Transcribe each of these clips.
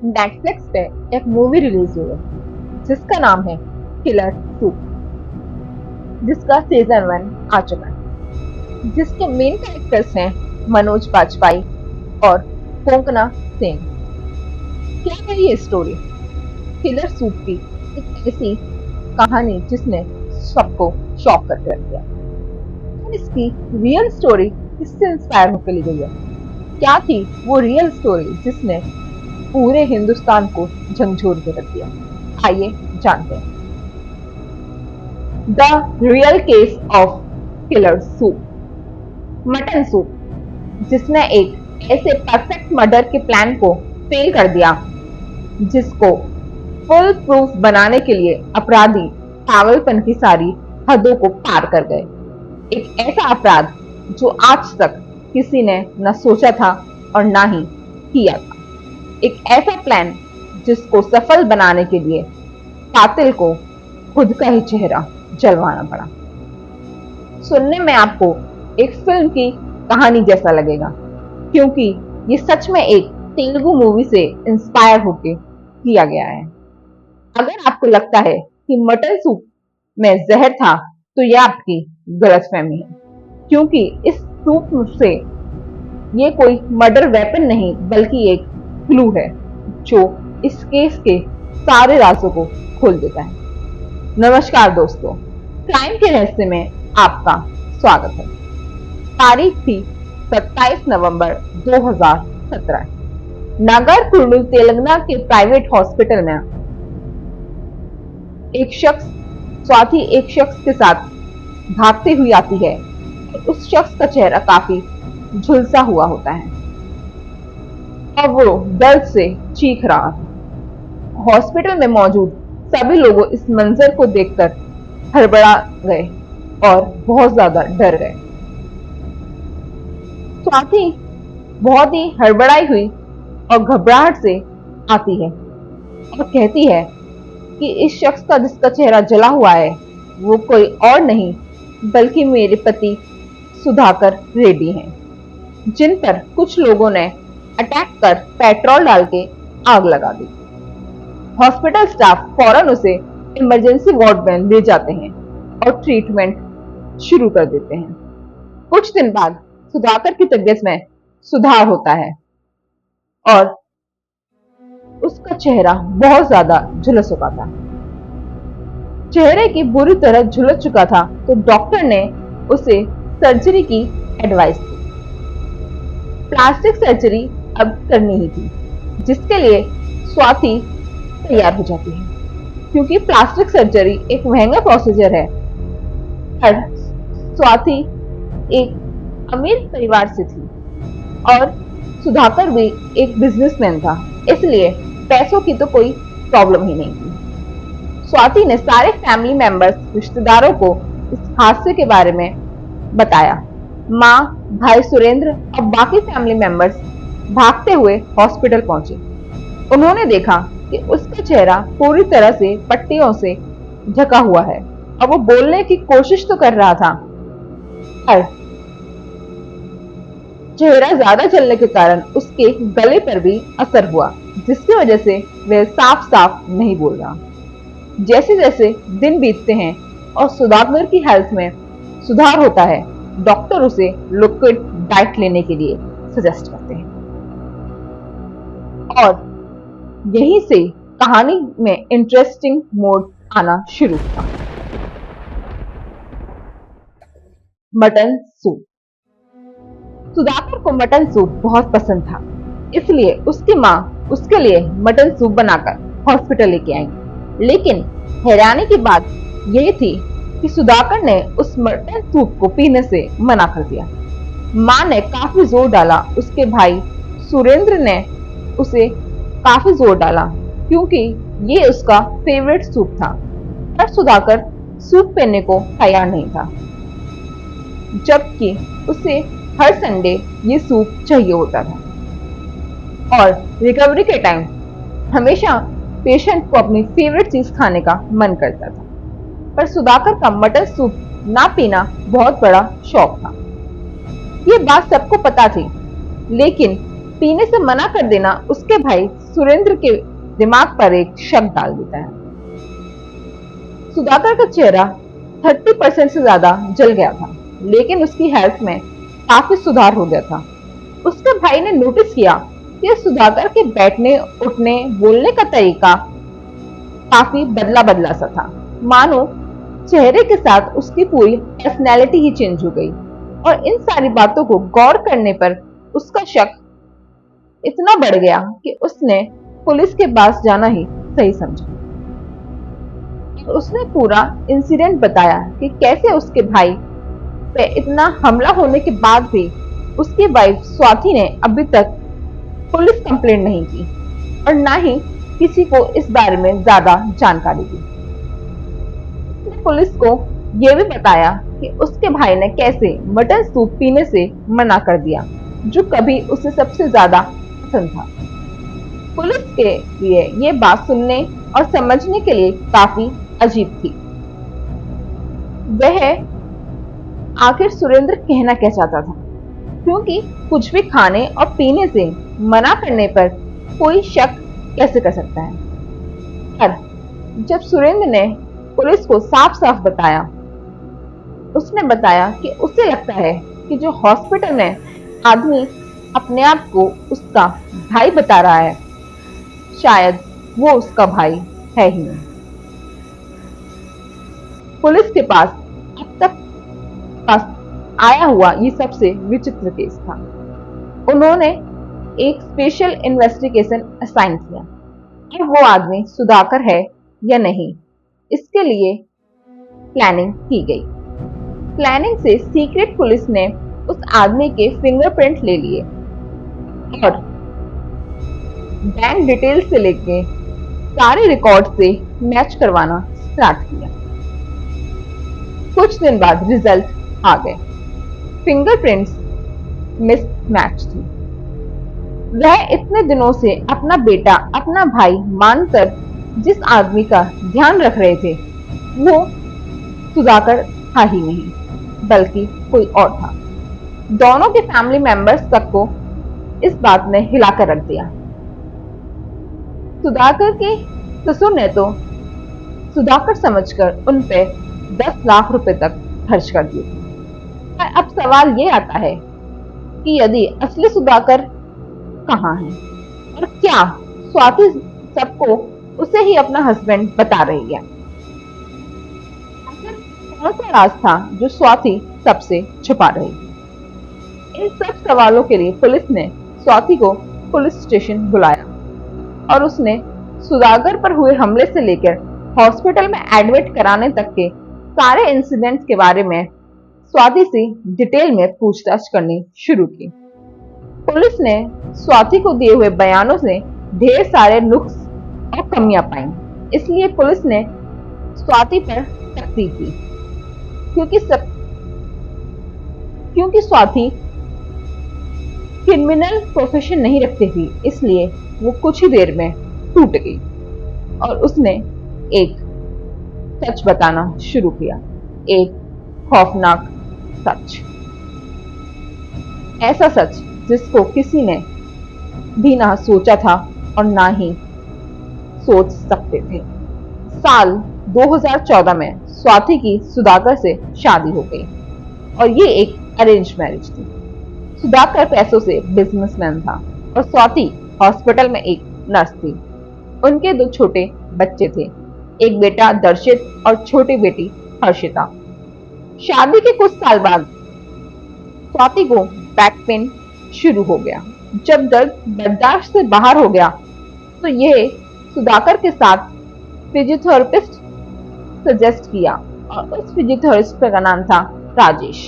Netflix पे एक movie release हुई है जिसका नाम है किलर 2, जिसका सीजन 1 आ चुका है, जिसके मेन कैरेक्टर्स हैं मनोज बाजपेयी और कोंकणा सेन। क्या है ये स्टोरी? किलर सूप की एक ऐसी कहानी जिसने सबको शॉक करके रख दिया। और इसकी रियल स्टोरी किससे इंस्पायर होकर ली गई है? क्या थी वो रियल स्टोरी जिसने पूरे हिंदुस्तान को झंझोर के रख दिया? आइए जानते हैं। The real case of killer soup. Mutton soup, जिसने एक ऐसे परफेक्ट मर्डर के प्लान को फेल कर दिया जिसको फुल प्रूफ बनाने के लिए अपराधी पागलपन की सारी हदों को पार कर गए। एक ऐसा अपराध जो आज तक किसी ने न सोचा था और ना ही किया था। एक ऐसा प्लान जिसको सफल बनाने के लिए कातिल को खुद का ही चेहरा जलवाना पड़ा। सुनने में आपको एक फिल्म की कहानी जैसा लगेगा, क्योंकि ये सच में एक तेलुगु मूवी से इंस्पायर होके किया गया है। अगर आपको लगता है कि मटन सूप में जहर था, तो यह आपकी गलतफहमी है, क्योंकि इस सूप से ये कोई मर्डर वेपन नहीं बल्कि एक क्लू है जो इस केस के सारे राजों को खोल देता है। नमस्कार दोस्तों, क्राइम के रहस्य में आपका स्वागत है। तारीख थी 27 नवंबर 2017। नागर कुर्नूल तेलंगाना के प्राइवेट हॉस्पिटल में एक शख्स स्वाति एक शख्स के साथ भागती हुई आती है। उस शख्स का चेहरा काफी झुलसा हुआ होता है और वो दर्द से चीख रहा था। हॉस्पिटल में मौजूद सभी लोगों इस मंजर को देखकर हड़बड़ा गए और बहुत ज्यादा डर गए। स्वाति बहुत ही हड़बड़ाई हुई और घबराहट से आती है और कहती है कि इस शख्स का जिसका चेहरा जला हुआ है वो कोई और नहीं बल्कि मेरे पति सुधाकर रेड्डी हैं, जिन पर कुछ लोगों ने अटैक कर पेट्रोल डाल के आग लगा दी। हॉस्पिटल स्टाफ फौरन उसे इमरजेंसी वार्ड में ले जाते हैं और ट्रीटमेंट शुरू कर देते हैं। कुछ दिन बाद सुधाकर की तबीयत में सुधार होता है और उसका चेहरा बहुत ज्यादा झुलस चुका था। चेहरे की बुरी तरह झुलस चुका था तो डॉक्टर ने उसे सर्जरी की एडवाइस दी। प्लास्टिक सर्जरी अब करनी ही थी, जिसके लिए स्वाति तैयार हो जाती है, क्योंकि प्लास्टिक सर्जरी एक महंगा प्रोसीजर है। पर स्वाति एक अमीर परिवार से थी और सुधाकर भी एक बिजनेसमैन था, इसलिए पैसों की तो कोई प्रॉब्लम ही नहीं थी। स्वाति ने सारे फैमिली मेंबर्स, रिश्तेदारों को इस हादसे के बारे में बताया। माँ, भाई सुरेंद्र और बाकी फैमिली मेंबर्स भागते हुए हॉस्पिटल पहुंचे। उन्होंने देखा कि उसका चेहरा पूरी तरह से पट्टियों से ढका हुआ है और वो बोलने की कोशिश तो कर रहा था, पर चेहरा ज्यादा जलने के कारण उसके गले पर भी असर हुआ, जिसकी वजह से वह साफ साफ नहीं बोल रहा। जैसे जैसे दिन बीतते हैं और सुधाकर की हेल्थ में सुधार होता है, डॉक्टर उसे लिक्विड डाइट लेने के लिए सजेस्ट करते हैं। और यहीं से कहानी में इंटरेस्टिंग मोड आना शुरू हुआ। Mutton soup. सुधाकर को मटन सूप बहुत पसंद था, इसलिए उसकी माँ उसके लिए मटन सूप बनाकर हॉस्पिटल लेके आई। लेकिन हैरानी की बात यह थी कि सुधाकर ने उस मटन सूप को पीने से मना कर दिया। माँ ने काफी जोर डाला, उसके भाई सुरेंद्र ने उसे काफी जोर डाला, क्योंकि ये उसका फेवरेट सूप था। पर सुधाकर सूप पीने को तैयार नहीं था, जबकि उसे हर संडे ये सूप चाहिए होता था और रिकवरी के टाइम हमेशा पेशेंट को अपनी फेवरेट चीज खाने का मन करता था। पर सुधाकर का मटन सूप ना पीना बहुत बड़ा शौक था। ये बात सबको पता थी, लेकिन पीने से मना कर देना उसके भाई सुरेंद्र के दिमाग पर एक शक डाल देता है। सुधाकर का चेहरा 30% से ज्यादा जल गया था, लेकिन उसकी हेल्थ में काफी सुधार हो गया था। उसके भाई ने नोटिस किया कि सुधाकर के बैठने, उठने, बोलने का तरीका काफी बदला बदला सा था, मानो चेहरे के साथ उसकी पूरी पर्सनैलिटी ही चेंज हो गई। और इन सारी बातों को गौर करने पर उसका शक इतना बढ़ गया कि उसने पुलिस के पास जाना ही सही समझा। उसने पूरा इंसिडेंट बताया कि कैसे उसके भाई पे इतना हमला होने के बाद भी उसकी वाइफ स्वाति ने अभी तक पुलिस कंप्लेंट नहीं की और ना ही किसी को इस बारे में ज्यादा जानकारी दी। उसने पुलिस को यह भी बताया कि उसके भाई ने कैसे मटन सूप पीने से मना कर दिया, जो कभी उसे सबसे ज्यादा पसंद था। पुलिस के लिए ये बात सुनने और समझने के लिए काफी अजीब थी। वह आखिर सुरेंद्र कहना क्या चाहता था, क्योंकि कुछ भी खाने और पीने से मना करने पर कोई शक कैसे कर सकता है। पर जब सुरेंद्र ने पुलिस को साफ साफ बताया, उसने बताया कि उसे लगता है कि जो हॉस्पिटल में आदमी अपने आप को उसका भाई बता रहा है, शायद वो उसका भाई है ही नहीं। पुलिस के पास अब तक पास आया हुआ ये सबसे विचित्र केस था। उन्होंने एक स्पेशल इन्वेस्टिगेशन असाइन किया कि वो आदमी सुधाकर है या नहीं। इसके लिए प्लानिंग की गई। प्लानिंग से सीक्रेट पुलिस ने उस आदमी के फिंगरप्रिंट ले लिए और बैंक डिटेल से लेके सारे रिकॉर्ड से मैच करवाना स्टार्ट किया। कुछ दिन बाद रिजल्ट आ गए। फिंगरप्रिंट्स मिसमैच थी। वह इतने दिनों से अपना बेटा, अपना भाई मानकर जिस आदमी का ध्यान रख रहे थे, वो सुधाकर था ही नहीं, बल्कि कोई और था। दोनों के फैमिली मेंबर्स तक को इस बात ने हिलाकर रख दिया। सुधाकर के ससुर ने तो सुधाकर समझकर उन पे 10 लाख रुपए तक खर्च कर दिए। अब सवाल ये आता है कि यदि असली सुधाकर कहाँ है और क्या स्वाति सबको उसे ही अपना हस्बैंड बता रही है। कौन सा राज था जो स्वाति सबसे छुपा रही थी। इन सब सवालों के लिए पुलिस ने स्वाति को पुलिस स्टेशन बुलाया और उसने सुधाकर पर हुए हमले से लेकर हॉस्पिटल में एडमिट कराने तक के सारे इंसिडेंट्स के बारे में स्वाति से डिटेल में पूछताछ करनी शुरू की। पुलिस ने स्वाति को दिए हुए बयानों से ढेर सारे नुक्स और कमियां पाई, इसलिए पुलिस ने स्वाति पर सख्ती की। क्योंकि स्वाति क्रिमिनल प्रोफेशन नहीं रखती थी, इसलिए वो कुछ ही देर में टूट गई और उसने एक सच बताना शुरू किया, एक खौफनाक सच। ऐसा सच जिसको किसी ने भी ना सोचा था और ना ही सोच सकते थे। साल 2014 में स्वाति की सुधाकर से शादी हो गई और ये एक अरेंज मैरिज थी। सुधाकर पैसों से बिजनेसमैन था और स्वाति हॉस्पिटल में एक नर्स थी। उनके 2 छोटे बच्चे थे, एक बेटा दर्शित और छोटी बेटी हर्षिता। शादी के कुछ साल बाद स्वाति को बैक पेन शुरू हो गया। जब दर्द बर्दाश्त से बाहर हो गया तो यह सुधाकर के साथ फिजियोथेरेपिस्ट सजेस्ट किया और उस फिजियोथेरेपिस्ट का नाम था राजेश।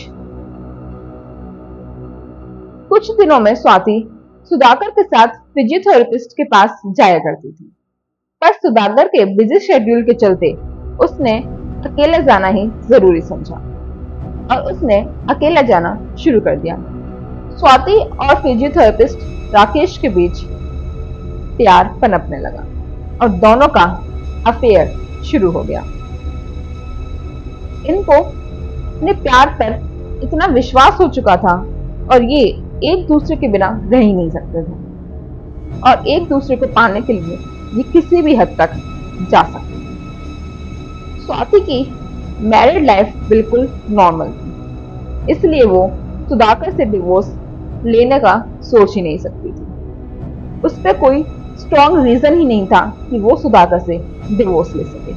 कुछ दिनों में स्वाति सुधाकर के साथ फिजियोथेरेपिस्ट के पास जाया करती थी, पर सुधाकर के बिजी शेड्यूल के चलते उसने अकेला जाना ही जरूरी समझा और उसने अकेला जाना शुरू कर दिया। स्वाति और फिजियोथेरेपिस्ट राकेश के बीच प्यार पनपने लगा और दोनों का अफेयर शुरू हो गया। इनको अपने प्यार पर इतना विश्वास हो चुका था और ये एक दूसरे के बिना रह ही नहीं सकते थे और एक दूसरे को पाने के लिए ये किसी भी हद तक जा सकते थे। स्वाति की मैरिड लाइफ बिल्कुल नॉर्मल थी, इसलिए वो सुधाकर से डिवोर्स लेने का सोच ही नहीं सकती थी। उस पर कोई स्ट्रॉन्ग रीजन ही नहीं था कि वो सुधाकर से डिवोर्स ले सके,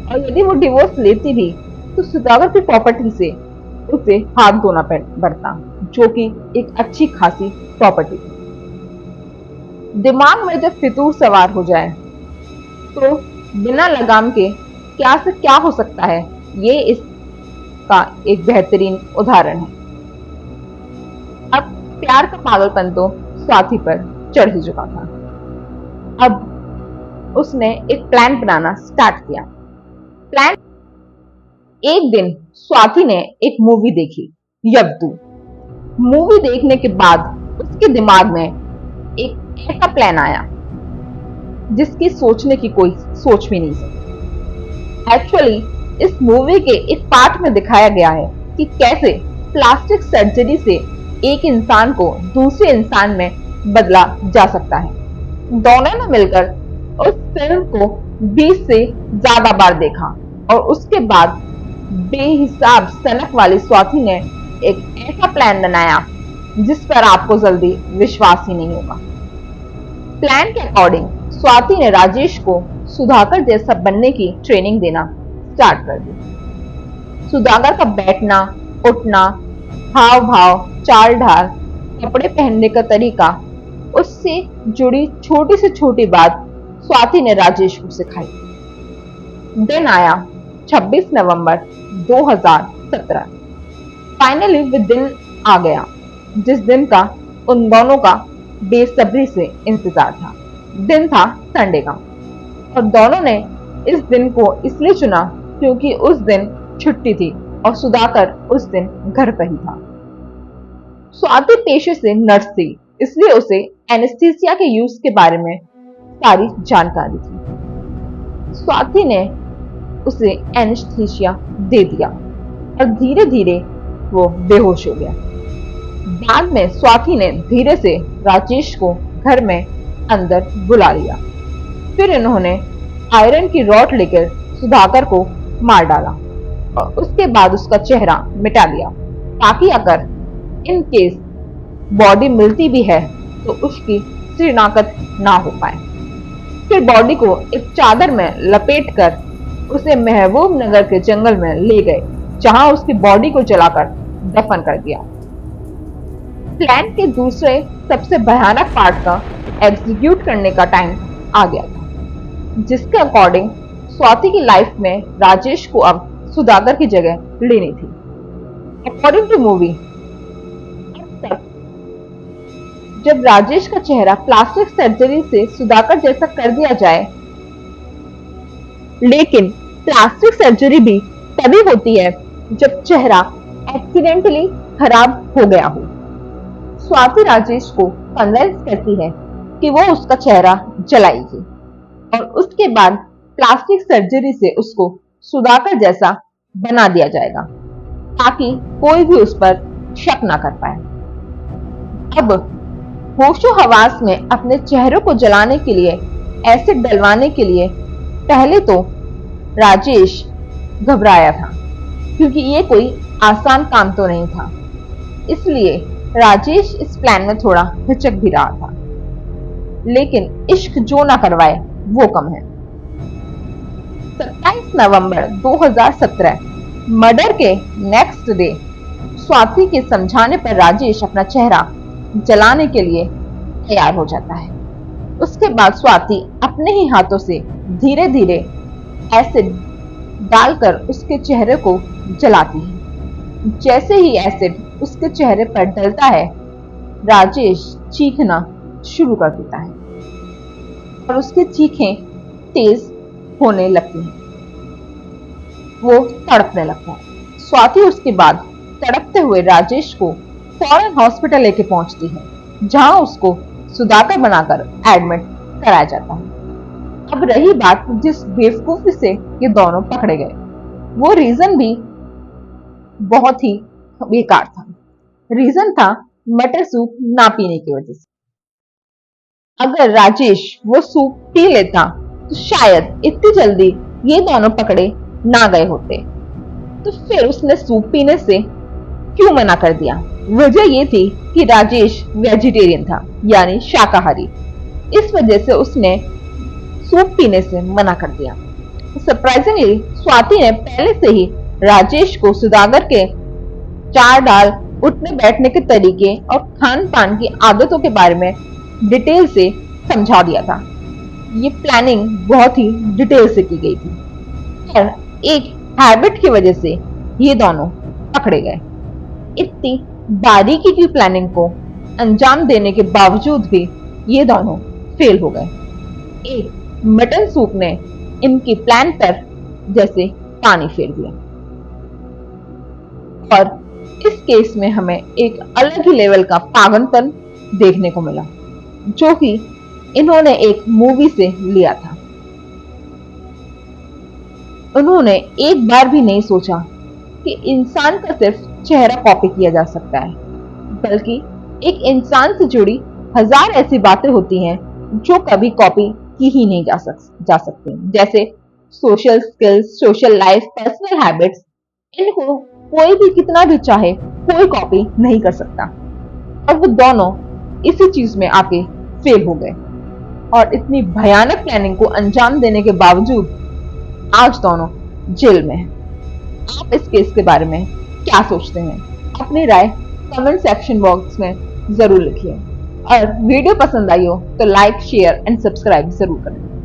और यदि वो डिवोर्स लेती भी तो सुधाकर की प्रॉपर्टी से उसे हाथ धोना पड़ता, जो कि एक अच्छी खासी प्रॉपर्टी थी। दिमाग में जब फितूर सवार हो जाए तो बिना लगाम के क्या से क्या हो सकता है, ये इसका एक बेहतरीन उदाहरण है। अब प्यार का पागलपन तो स्वाति पर चढ़ ही चुका था। अब उसने एक प्लान बनाना स्टार्ट किया। प्लान, एक दिन स्वाति ने एक मूवी देखी, यब्दू। मूवी देखने के बाद उसके दिमाग में एक ऐसा प्लान आया जिसकी सोचने की कोई सोच भी नहीं सकती। एक्चुअली इस मूवी के एक पार्ट में दिखाया गया है कि कैसे प्लास्टिक सर्जरी से एक इंसान को दूसरे इंसान में बदला जा सकता है। दोनों ने मिलकर उस फिल्म को 20 से ज्यादा बार देखा और उसके बाद बेहिसाब सनक वाली स्वाति ने एक ऐसा प्लान बनाया जिस पर आपको जल्दी विश्वास ही नहीं होगा। प्लान के अकॉर्डिंग स्वाति ने राजेश को सुधाकर जैसा बनने की ट्रेनिंग देना स्टार्ट कर दी। सुधाकर का बैठना, उठना, हाव भाव, चाल ढाल, कपड़े पहनने का तरीका, उससे जुड़ी छोटी से छोटी बात स्वाति ने राजेश को सिखाई। दिन आया 26 नवंबर 2017। फाइनली वो दिन आ गया जिस दिन का उन दोनों का बेसब्री से इंतजार था। दिन था संडे का और दोनों ने इस दिन को इसलिए चुना क्योंकि उस दिन छुट्टी थी और सुधाकर उस दिन घर पर ही था। स्वाति पेशे से नर्स थी, इसलिए उसे एनेस्थीसिया के यूज के बारे में सारी जानकारी थी। स्वाति ने उसे एनेस्थीसिया दे दिया और धीरे धीरे वो बेहोश हो गया। बाद में स्वाति ने धीरे से राजेश को घर में अंदर बुला लिया। फिर इन्होंने आयरन की रॉड लेकर सुधाकर को मार डाला और उसके बाद उसका चेहरा मिटा लिया, ताकि अगर इन केस बॉडी मिलती भी है तो उसकी शिनाख्त ना हो पाए। फिर बॉडी को एक चादर में लपेटकर उसे महबूब नगर के जंगल में ले गए, जहां उसकी बॉडी को जलाकर दफन कर दिया। प्लान के दूसरे सबसे भयानक पार्ट का एग्जीक्यूट करने का टाइम आ गया था, जिसके अकॉर्डिंग स्वाति की लाइफ में राजेश को अब सुधाकर की जगह लेनी थी। अकॉर्डिंग टू मूवी, जब राजेश का चेहरा प्लास्टिक सर्जरी से सुधाकर जैसा कर दिया जाए, लेकिन प्लास्टिक सर्जरी भी तभी होती है जब चेहरा एक्सीडेंटली खराब हो गया हो। स्वाति राजेश को कन्विंस करती है कि वो उसका चेहरा जलाएगी और उसके बाद प्लास्टिक सर्जरी से उसको सुधाकर जैसा बना दिया जाएगा, ताकि कोई भी उस पर शक ना कर पाए। अब होशो हवास में अपने चेहरे को जलाने के लिए, एसिड डलवाने के लिए पहले तो राजेश घबराया था, क्योंकि ये कोई आसान काम तो नहीं था। इसलिए राजेश इस प्लान में थोड़ा हिचक भी रहा था, लेकिन इश्क जो ना करवाए वो कम है। 27 नवंबर 2017 मर्डर के नेक्स्ट डे स्वाति के समझाने पर राजेश अपना चेहरा जलाने के लिए तैयार हो जाता है। उसके बाद स्वाति अपने ही हाथों से धीरे धीरे एसिड डालकर उसके चेहरे को जलाती है। जैसे ही एसिड उसके चेहरे पर डलता है, राजेश चीखना शुरू कर देता है और उसकी चीखें तेज होने लगती हैं। वो तड़पने लगता है। स्वाति उसके बाद तड़पते हुए राजेश को फौरन हॉस्पिटल लेके पहुंचती है, जहां उसको सुधाकर बनाकर एडमिट कराया जाता है। अब रही बात जिस बेवकूफी से ये दोनों पकड़े गए, वो रीजन भी बहुत ही बेकार था। रीजन था मटर सूप ना पीने की वजह से। अगर राजेश वो सूप पी लेता तो शायद इतनी जल्दी ये दोनों पकड़े ना गए होते। तो फिर उसने सूप पीने से क्यों मना कर दिया? वजह ये थी कि राजेश वेजिटेरियन था, यानी शाकाहारी। इस वजह से उसने सूप पीने से मना कर दिया। सरप्राइजिंगली स्वाति ने पहले से ही राजेश को सुदागर के चार डाल, उठने बैठने के तरीके और खान पान की आदतों के बारे में डिटेल से समझा दिया था। ये प्लानिंग बहुत ही डिटेल से की गई थी और एक हैबिट की वजह से ये दोनों पकड़े गए। इतनी बारीकी की प्लानिंग को अंजाम देने के बावजूद भी ये दोनों फेल हो गए। एक मटन सूप ने इनकी प्लान पर जैसे पानी फेर दिया। और इस केस में हमें एक अलग ही लेवल का पागलपन देखने को मिला, जो कि इन्होंने एक मूवी से लिया था। उन्होंने एक बार भी नहीं सोचा कि इंसान का सिर्फ चेहरा कॉपी किया जा सकता है, बल्कि एक इंसान से जुड़ी हजार ऐसी बातें होती हैं जो कभी कॉपी की ही नहीं जा सकती, जैसे social skills, social life, personal habits. इनको कोई भी कितना भी चाहे कोई कॉपी नहीं कर सकता। और वो दोनों इसी चीज में आके फेल हो गए और इतनी भयानक प्लानिंग को अंजाम देने के बावजूद आज दोनों जेल में हैं। आप इस केस के बारे में क्या सोचते हैं? अपनी राय कमेंट सेक्शन बॉक्स में जरूर लिखिए और वीडियो पसंद आई हो तो लाइक, शेयर एंड सब्सक्राइब जरूर करें।